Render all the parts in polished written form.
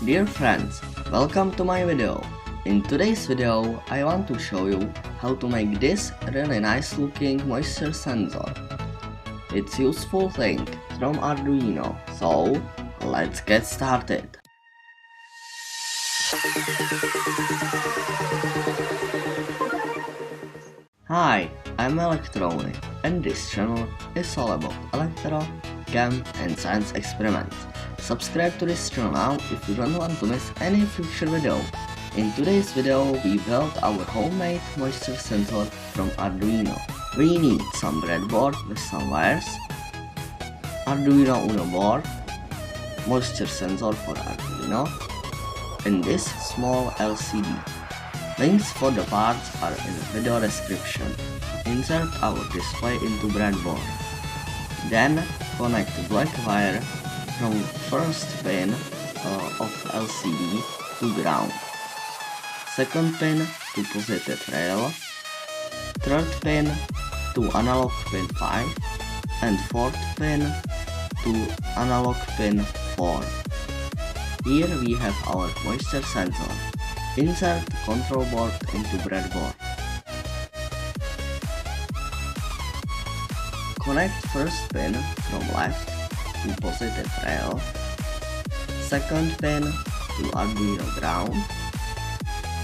Dear friends, welcome to my video. In today's video, I want to show you how to make this really nice looking moisture sensor. It's useful thing from Arduino, so let's get started. Hi, I'm Electroni, and this channel is all about electro, chem and science experiments. Subscribe to this channel now if you don't want to miss any future video. In today's video we built our homemade moisture sensor from Arduino. We need some breadboard with some wires, Arduino Uno board, moisture sensor for Arduino, and this small LCD. Links for the parts are in the video description. Insert our display into breadboard. Then connect the black wire from first pin of LCD to ground, second pin to positive rail, third pin to analog pin 5, and fourth pin to analog pin 4. Here we have our moisture sensor. Insert the control board into breadboard. Connect first pin from left to positive rail, second pin to Arduino ground,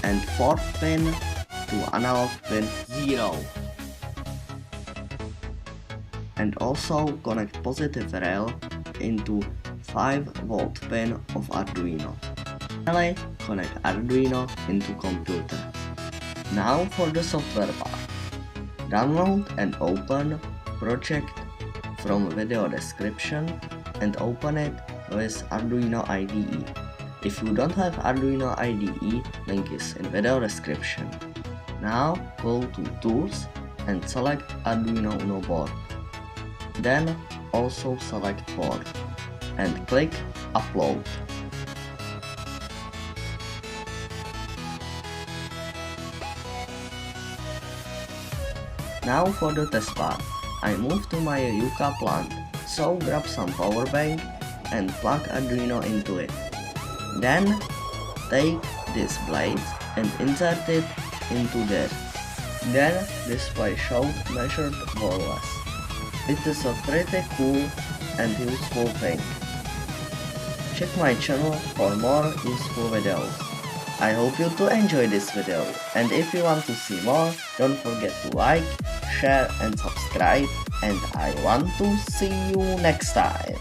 and fourth pin to analog pin 0. And also connect positive rail into 5-volt pin of Arduino. Finally, connect Arduino into computer. Now for the software part. Download and open project from video description and open it with Arduino IDE. If you don't have Arduino IDE, link is in video description. Now go to Tools and select Arduino Uno board. Then also select board and click Upload. Now for the test part. I move to my yucca plant, so grab some power bank and plug Arduino into it. Then take this blade and insert it into there. Then display showed measured volts. It is a pretty cool and useful thing. Check my channel for more useful videos. I hope you to enjoy this video, and if you want to see more, don't forget to like, share and subscribe, and I want to see you next time.